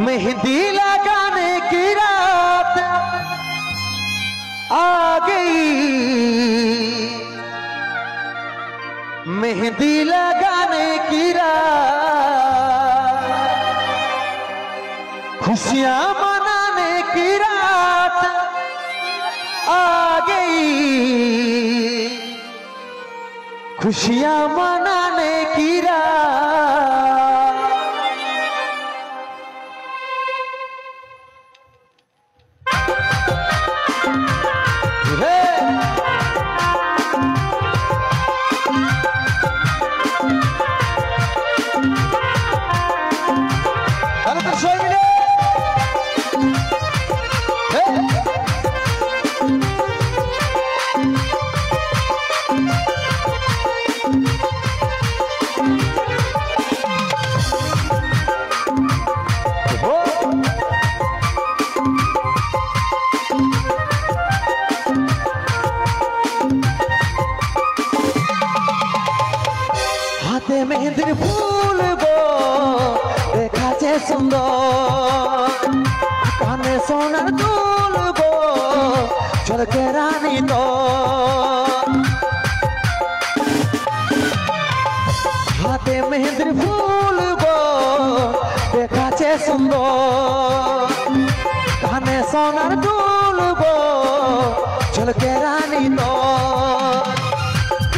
मेहंदी लगाने की रात आ गई, मेहंदी लगाने की रात, खुशियां मनाने की रात आ गई, खुशियां मनाने की रात। हाथे मेहंदी फूल गो देखा जे सुंदर, काने सोनार दुल गो झलके रानी तो, हाथे मेहंदी फूल गो देखा जे सुंदर, काने सोनार दुल गो झलके रानी तो,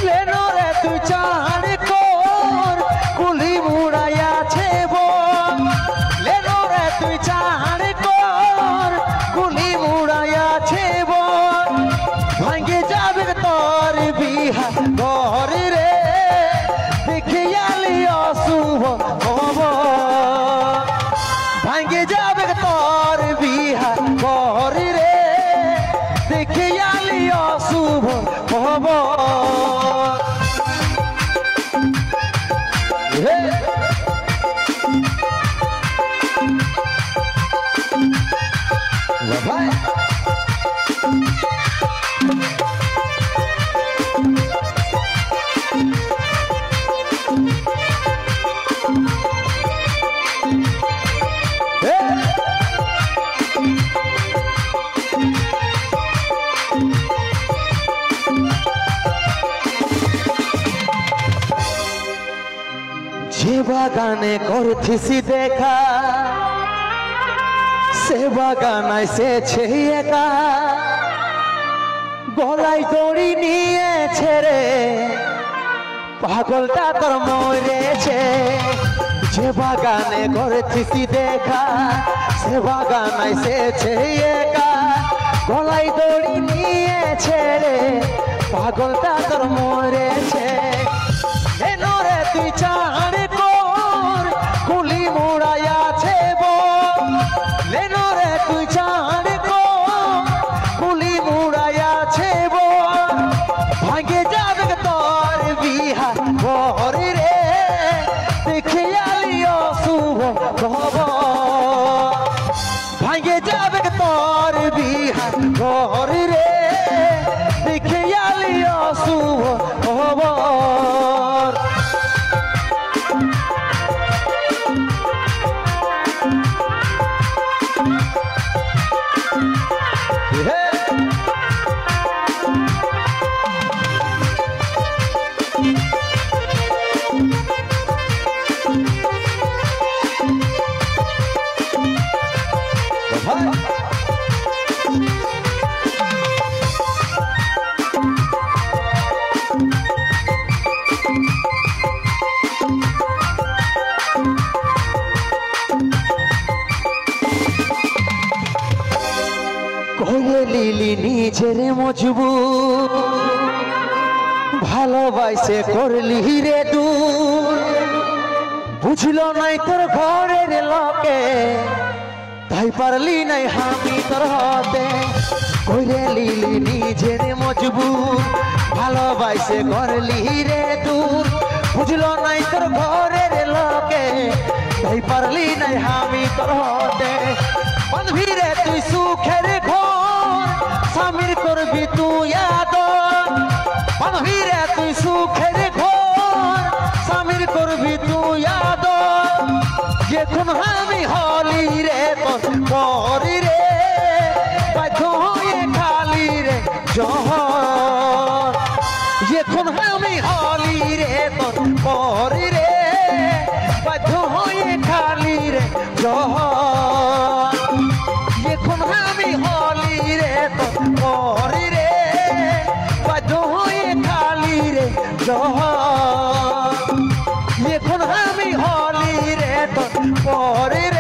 लेनो रे तू चाँद भांगे जाबे तोर बिहा घर रे देखिया लियो शुभ खबर, भांगे जाबे तोर बिहा घर रे देखिया लियो शुभ खबर। যে বাগানে করছিস দেখা সে বাগানায় সেছে একা, গলায় দড়ি নিয়েছে রে পাগলটা তোর মরেছে। যে বাগানে করছিস দেখা সে বাগানায় সেছে একা, গলায় দড়ি নিয়েছে রে পাগলটা তোর মরেছে। এনো রে তুই চাঁদ কর কুলি মুড়াইয়াছে বন, লেনো রে তুই চাঁদ কর কুলি মুড়াইয়াছে বন, ভাঙে যাবে তোর বিহা ঘর রে দেখিয়া লিও শুভ খবর, ভাঙে যাবে তোর বিহা ঘর রে দেখিয়া লিও শুভ খবর। লিলি নিজের মজবুত ভালোবাসে করলি রে দূর, বুঝলো নাই তোর ঘরের লোকে তাই পারলি নাই আমি তোর হতে। কইরে লিলি নিজের মজবুত ভালোবাসে করলি রে দূর, বুঝলো নাই তোর ঘরের লোকে তাই পারলি নাই আমি তোর হতে। বাঁধবি রে তুই সুখের ঘর স্বামীর করবি তুই আদর, বাঁধবি রে তুই সুখের ঘর স্বামীর করবি তুই আদর, যে কোন আমি হলি রে তোর পরি রে বাধ্য হয়ে খালি রে যখন এখন আমি হলি রে তোর পরি রে বাধ্য হয়ে খালি রে যখন এখন আমি হলি রে তোর পরি